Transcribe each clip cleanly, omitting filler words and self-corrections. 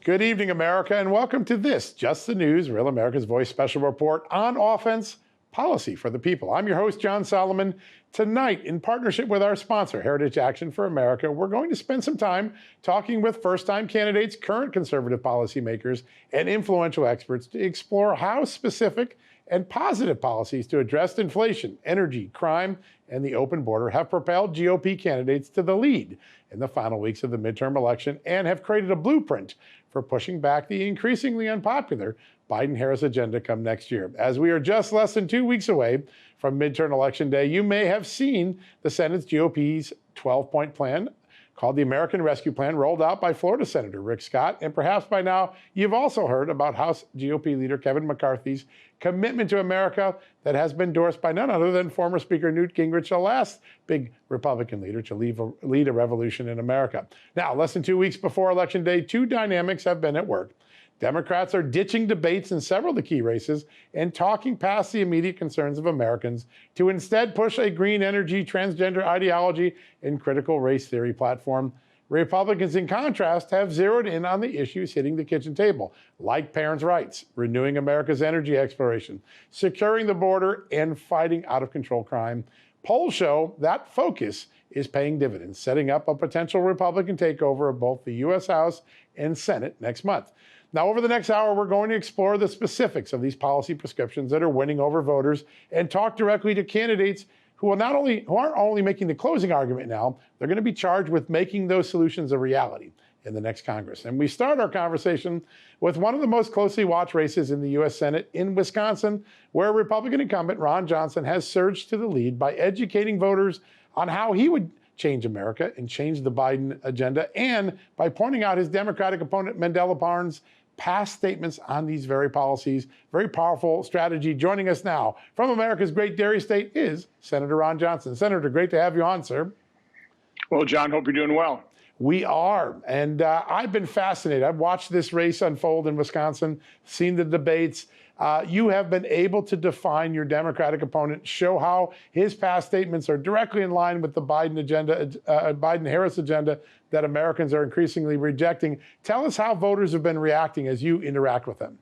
Good evening, America, and welcome to this Just the News, Real America's Voice special report on offense, policy for the people. I'm your host, John Solomon. Tonight, in partnership with our sponsor, Heritage Action for America, we're going to spend some time talking with first-time candidates, current conservative policymakers, and influential experts to explore how specific and positive policies to address inflation, energy, crime, and the open border have propelled GOP candidates to the lead in the final weeks of the midterm election and have created a blueprint for pushing back the increasingly unpopular Biden-Harris agenda come next year. As we are just less than 2 weeks away from midterm election day, you may have seen the Senate's GOP's 12-point plan called the American Rescue Plan, rolled out by Florida Senator Rick Scott. And perhaps by now, you've also heard about House GOP leader Kevin McCarthy's commitment to America that has been endorsed by none other than former Speaker Newt Gingrich, the last big Republican leader to lead a revolution in America. Now, less than 2 weeks before Election Day, two dynamics have been at work. Democrats are ditching debates in several of the key races and talking past the immediate concerns of Americans to instead push a green energy, transgender ideology, and critical race theory platform. Republicans, in contrast, have zeroed in on the issues hitting the kitchen table, like parents' rights, renewing America's energy exploration, securing the border, and fighting out-of-control crime. Polls show that focus is paying dividends, setting up a potential Republican takeover of both the U.S. House and Senate next month. Now, over the next hour, we're going to explore the specifics of these policy prescriptions that are winning over voters and talk directly to candidates who aren't only making the closing argument now, they're going to be charged with making those solutions a reality in the next Congress. And we start our conversation with one of the most closely watched races in the U.S. Senate in Wisconsin, where Republican incumbent Ron Johnson has surged to the lead by educating voters on how he would change America and change the Biden agenda, and by pointing out his Democratic opponent Mandela Barnes' past statements on these very policies. Very powerful strategy. Joining us now from America's great dairy state is Senator Ron Johnson. Senator, great to have you on, sir. Well, John, hope you're doing well. We are, and I've been fascinated. I've watched this race unfold in Wisconsin, seen the debates. You have been able to define your Democratic opponent, show how his past statements are directly in line with the Biden agenda, Biden-Harris agenda that Americans are increasingly rejecting. Tell us how voters have been reacting as you interact with them.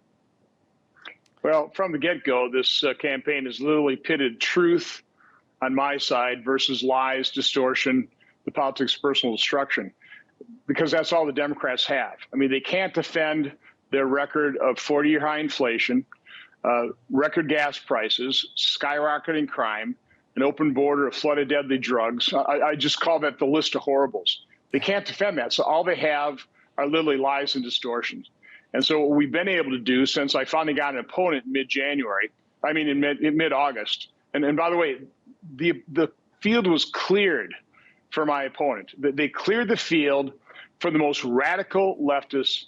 Well, from the get-go, this campaign has literally pitted truth on my side versus lies, distortion, the politics of personal destruction, because that's all the Democrats have. I mean, they can't defend their record of 40-year high inflation, record gas prices, skyrocketing crime, an open border, a flood of deadly drugs. I just call that the list of horribles. They can't defend that. So all they have are literally lies and distortions. And so what we've been able to do since I finally got an opponent in mid-August, and by the way, the field was cleared for my opponent. They cleared the field for the most radical leftists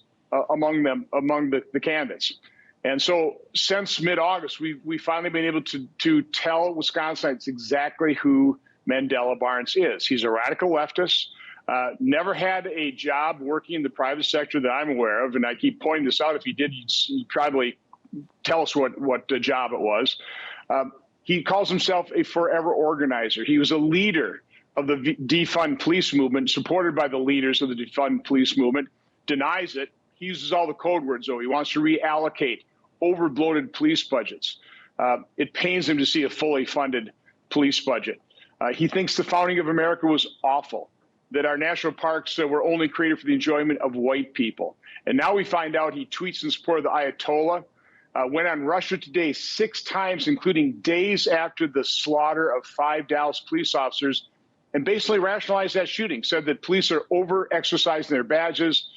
among the candidates. And so since mid-August, we've finally been able to tell Wisconsinites exactly who Mandela Barnes is. He's a radical leftist, never had a job working in the private sector that I'm aware of, and I keep pointing this out. If he did, he'd probably tell us what job it was. He calls himself a forever organizer. He was a leader of the defund police movement, supported by the leaders of the defund police movement, denies it. He uses all the code words, though. He wants to reallocate over-bloated police budgets. It pains him to see a fully funded police budget. He thinks the founding of America was awful, that our national parks were only created for the enjoyment of white people. And now we find out he tweets in support of the Ayatollah, went on Russia Today 6 times, including days after the slaughter of 5 Dallas police officers, and basically rationalized that shooting, said that police are over-exercising their badges,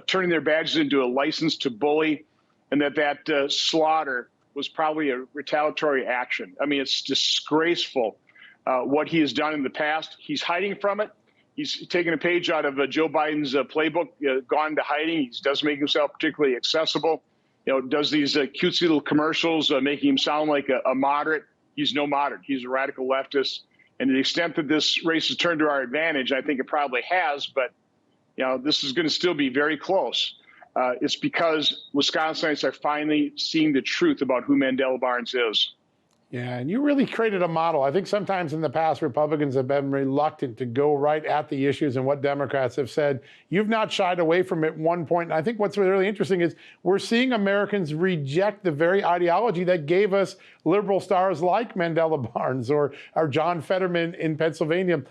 turning their badges into a license to bully, and that slaughter was probably a retaliatory action. I mean, it's disgraceful what he has done in the past. He's hiding from it. He's taken a page out of Joe Biden's playbook, gone into hiding. He doesn't make himself particularly accessible. Does these cutesy little commercials, making him sound like a moderate. He's no moderate. He's a radical leftist. And to the extent that this race has turned to our advantage, I think it probably has, but this is going to still be very close. It's because Wisconsinites are finally seeing the truth about who Mandela Barnes is. Yeah, and you really created a model. I think sometimes in the past, Republicans have been reluctant to go right at the issues and what Democrats have said. You've not shied away from it at one point. And I think what's really interesting is we're seeing Americans reject the very ideology that gave us liberal stars like Mandela Barnes or John Fetterman in Pennsylvania.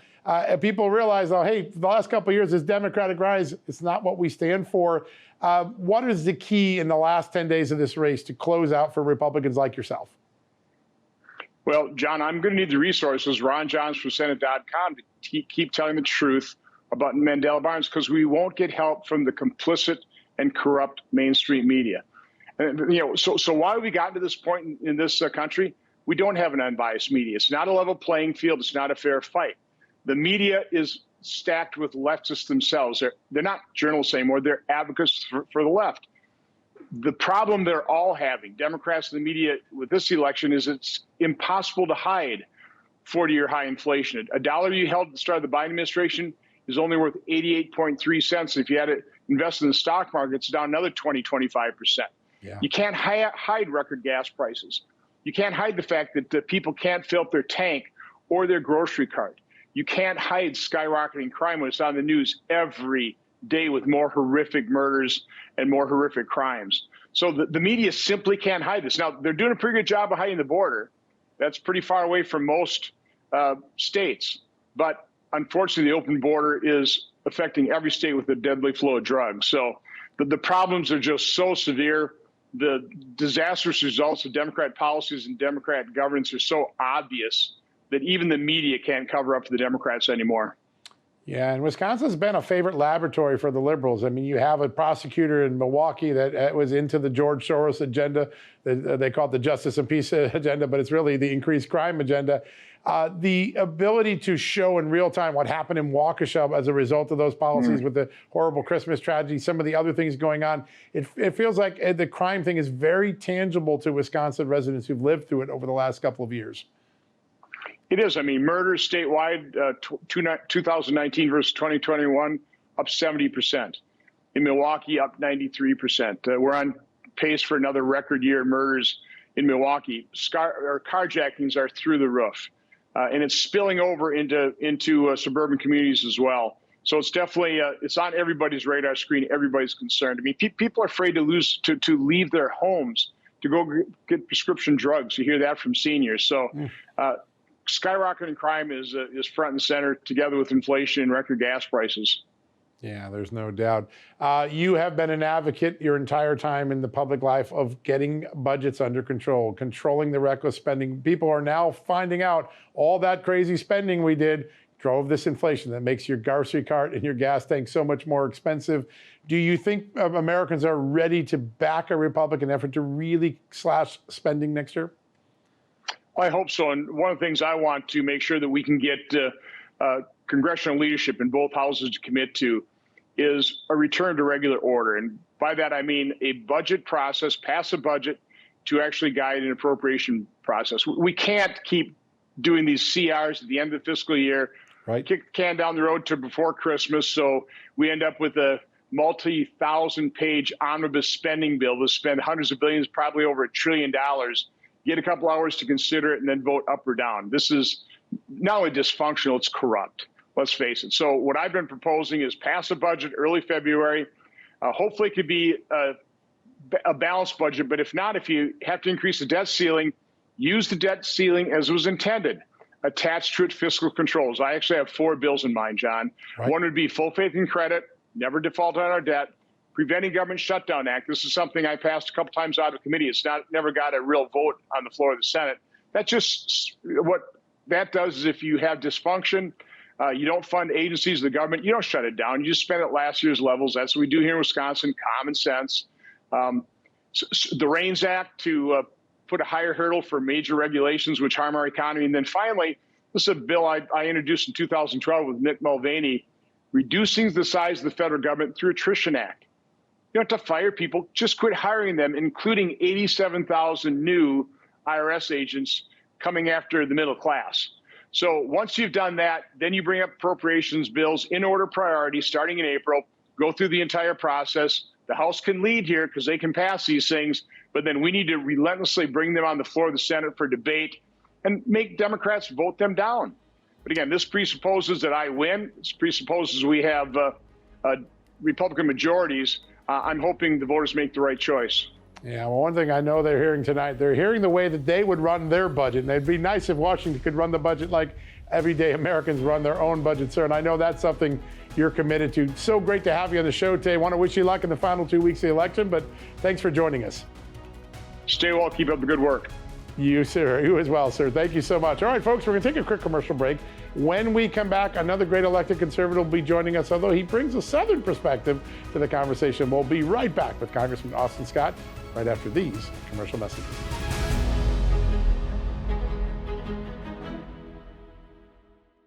People realize, oh, hey, the last couple of years, this Democratic rise, it's not what we stand for. What is the key in the last 10 days of this race to close out for Republicans like yourself? Well, John, I'm going to need the resources, ronjohns4senate.com, to keep telling the truth about Mandela Barnes, because we won't get help from the complicit and corrupt mainstream media. And, so why have we gotten to this point in this country? We don't have an unbiased media. It's not a level playing field. It's not a fair fight. The media is stacked with leftists themselves. They're not journalists anymore. They're advocates for the left. The problem they're all having, Democrats and the media, with this election is it's impossible to hide 40-year high inflation. A dollar you held at the start of the Biden administration is only worth 88.3 cents. If you had it invested in the stock market, it's down another 25%. Yeah. You can't hide record gas prices. You can't hide the fact that people can't fill up their tank or their grocery cart. You can't hide skyrocketing crime when it's on the news every day with more horrific murders and more horrific crimes. So the media simply can't hide this. Now, they're doing a pretty good job of hiding the border. That's pretty far away from most states. But unfortunately, the open border is affecting every state with a deadly flow of drugs. So the problems are just so severe. The disastrous results of Democrat policies and Democrat governance are so obvious that even the media can't cover up for the Democrats anymore. Yeah, and Wisconsin's been a favorite laboratory for the liberals. I mean, you have a prosecutor in Milwaukee that was into the George Soros agenda. They call it the justice and peace agenda, but it's really the increased crime agenda. The ability to show in real time what happened in Waukesha as a result of those policies with the horrible Christmas tragedy, some of the other things going on, it feels like the crime thing is very tangible to Wisconsin residents who've lived through it over the last couple of years. It is. I mean, murders statewide, 2019 versus 2021, up 70%. In Milwaukee, up 93%. We're on pace for another record year in murders in Milwaukee. Carjackings are through the roof, and it's spilling over into suburban communities as well. So it's definitely it's on everybody's radar screen. Everybody's concerned. I mean, people are afraid to leave their homes to go get prescription drugs. You hear that from seniors. So. Skyrocketing crime is front and center, together with inflation and record gas prices. Yeah, there's no doubt. You have been an advocate your entire time in the public life of getting budgets under control, controlling the reckless spending. People are now finding out all that crazy spending we did drove this inflation that makes your grocery cart and your gas tank so much more expensive. Do you think Americans are ready to back a Republican effort to really slash spending next year? I hope so. And one of the things I want to make sure that we can get congressional leadership in both houses to commit to is a return to regular order. And by that, I mean a budget process, pass a budget to actually guide an appropriation process. We can't keep doing these CRs at the end of the fiscal year, right? Kick the can down the road to before Christmas. So we end up with a multi-thousand-page omnibus spending bill to spend hundreds of billions, probably over $1 trillion. Get a couple hours to consider it and then vote up or down. This is not only dysfunctional, it's corrupt. Let's face it. So what I've been proposing is pass a budget early February. Hopefully it could be a balanced budget, but if not, if you have to increase the debt ceiling, use the debt ceiling as it was intended, attached to it fiscal controls. I actually have 4 bills in mind, John. Right. One would be full faith and credit, never default on our debt. Preventing Government Shutdown Act. This is something I passed a couple times out of committee. It's never got a real vote on the floor of the Senate. What that does is if you have dysfunction, you don't fund agencies of the government, you don't shut it down. You just spend at last year's levels. That's what we do here in Wisconsin, common sense. The REINS Act to put a higher hurdle for major regulations which harm our economy. And then finally, this is a bill I introduced in 2012 with Mick Mulvaney, reducing the size of the federal government through Attrition Act. You don't have to fire people, just quit hiring them, including 87,000 new IRS agents coming after the middle class. So once you've done that, then you bring up appropriations bills in order priority starting in April, go through the entire process. The House can lead here because they can pass these things, but then we need to relentlessly bring them on the floor of the Senate for debate and make Democrats vote them down. But again, this presupposes that I win. This presupposes we have Republican majorities. I'm hoping the voters make the right choice. Yeah, well, one thing I know they're hearing tonight, they're hearing the way that they would run their budget. And it'd be nice if Washington could run the budget like everyday Americans run their own budget, sir. And I know that's something you're committed to. So great to have you on the show today. I want to wish you luck in the final 2 weeks of the election, but thanks for joining us. Stay well. Keep up the good work. You, sir. You as well, sir. Thank you so much. All right, folks, we're going to take a quick commercial break. When we come back, another great elected conservative will be joining us, although he brings a Southern perspective to the conversation. We'll be right back with Congressman Austin Scott right after these commercial messages.